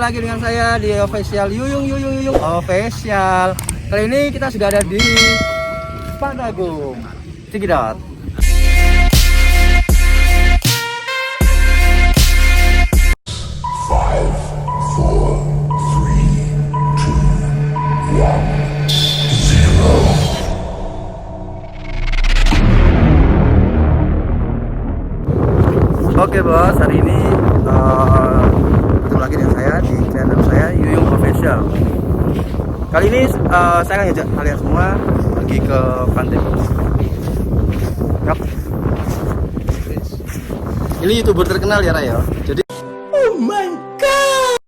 lagi dengan saya di official Yuyung official. Kali ini kita sudah ada di Pandagung, Cikidot. Oke bos, hari ini ketemu lagi dengan saya di channel saya Yuyung Official. Kali ini saya akan ngajak kalian semua pergi ke pantai. Yap. Ini YouTuber terkenal ya Rayo. Jadi oh my god.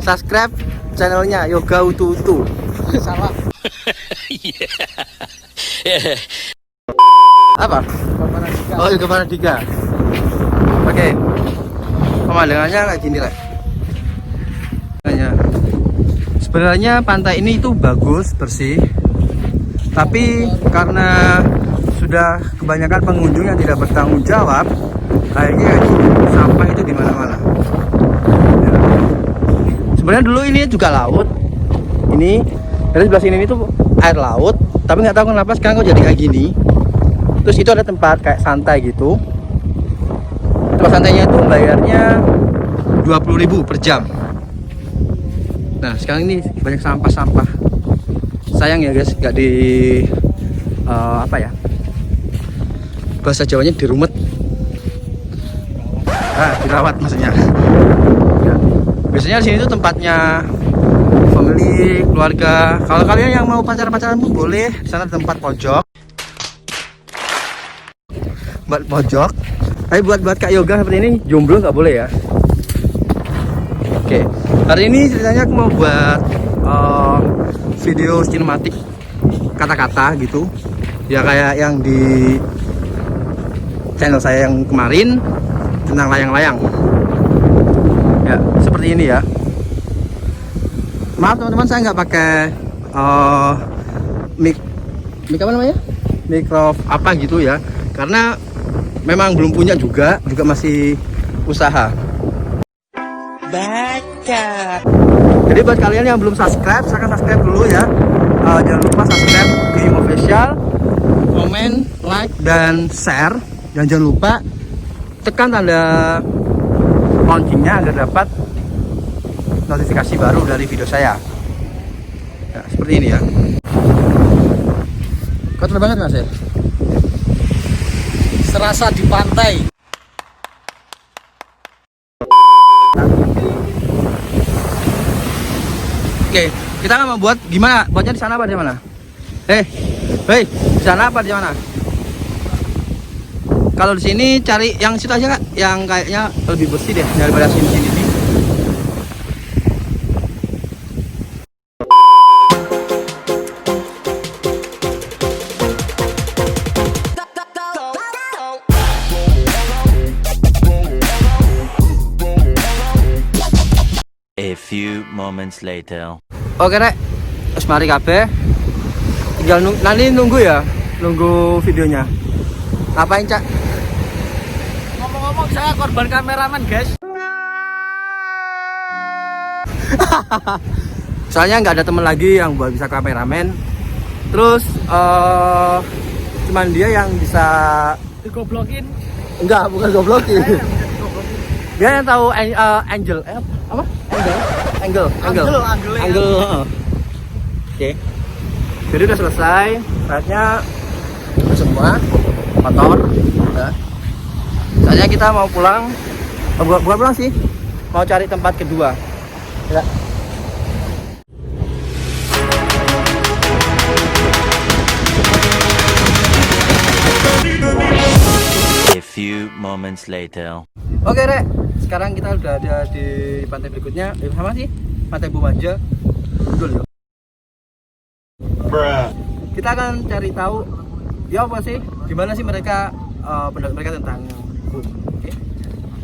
Subscribe channelnya Yoga Utu. Salah. Apa? Oh, Yoga Paradika. Oke. Pemandangannya kayak gini lah. Sebenarnya pantai ini itu bagus, bersih. Tapi karena sudah kebanyakan pengunjung yang tidak bertanggung jawab, kayaknya sampah itu di mana-mana. Ya. Sebenarnya dulu ini juga laut. Ini dari sebelah sini itu air laut, tapi nggak tahu kenapa sekarang kok jadi kayak gini. Terus itu ada tempat kayak santai gitu. Tempat santainya itu bayarnya 20.000 per jam. Nah sekarang ini banyak sampah-sampah. Sayang ya guys, nggak di apa ya, bahasa Jawanya dirumet. Dirawat maksudnya. Ya. Biasanya di sini tuh tempatnya family, keluarga. Kalau kalian yang mau pacaran-pacaran pun boleh. Di sana tempat pojok. Buat pojok. Tapi buat Kak Yoga seperti ini jomblo nggak boleh ya. Oke, hari ini ceritanya aku mau buat video sinematik kata-kata gitu. Ya kayak yang di channel saya yang kemarin tentang layang-layang. Ya seperti ini ya. Maaf teman-teman, saya nggak pakai mic apa namanya? Mikro apa gitu ya. Karena memang belum punya juga masih usaha. Baca. Jadi buat kalian yang belum subscribe, silahkan subscribe dulu ya. Jangan lupa subscribe Yuyung Official, komen, like, dan share. Dan jangan lupa tekan tanda loncengnya agar dapat notifikasi baru dari video saya. Ya, seperti ini ya. Kotor banget Mas ya? Serasa di pantai. Oke, kita nggak mau buat gimana? Buatnya di sana apa di mana? Hei, di sana apa di mana? Kalau di sini cari yang situ aja Kak, yang kayaknya lebih bersih deh daripada sini. A few moments later. Oke Rek, terus mari kabeh. Tinggal nanti nunggu videonya. Ngapain Cak? Ngomong-ngomong saya korban kameramen guys. Soalnya nggak ada temen lagi yang buat bisa kameramen. Terus cuman dia yang bisa Digoblokin. enggak, bukan goblokin. Dia yang tahu Angel apa? Angle. Oke. Jadi udah selesai. Saatnya semua motor. Udah. Saatnya kita mau pulang. Bukan pulang sih. Mau cari tempat kedua. Ya. A few moments later. Oke Rek, sekarang kita udah ada di pantai berikutnya. Sama sih, Pantai Bumanja. Betul ya. Kita akan cari tahu ya apa sih, gimana sih mereka pendapat mereka tentang boom. Oke,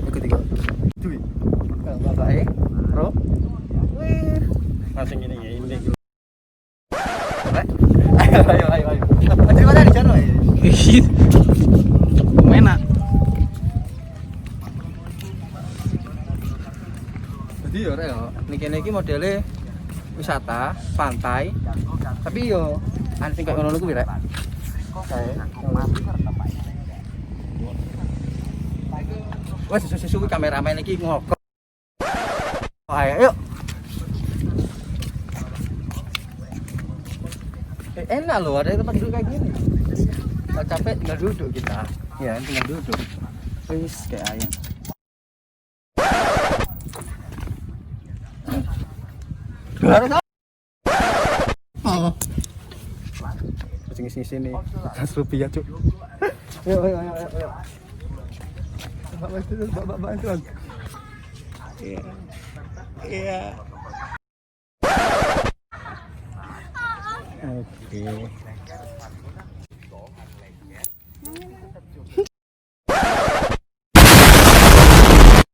ikuti kita. Duit. Kalau baik, bro. Langsung gini ya, ini gitu. Ayo. Di mana di sana ya? Enak. kene iki modele wisata pantai. Tapi yo aneh kayak ngono kuwi rek. Wes susu kameramen iki ngokok. Ayo, yuk. Enak loh, ada tempat duduk kayak gini. Kalau capek tinggal duduk kita. Ya, tinggal duduk. Wis kayak ayam. Kucing sini. 100 rupiah, Cuk. Ayo. Bapak bantuan. Iya. Oke.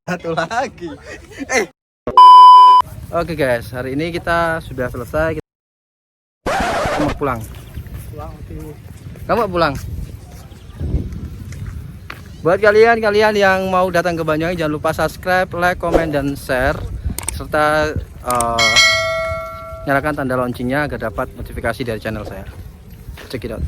Satu lagi. Oke guys, hari ini kita sudah selesai. Kita mau pulang. Kamu mau pulang? Buat kalian yang mau datang ke Banyuwangi, jangan lupa subscribe, like, komen, dan share, serta nyalakan tanda loncengnya agar dapat notifikasi dari channel saya. Check it out.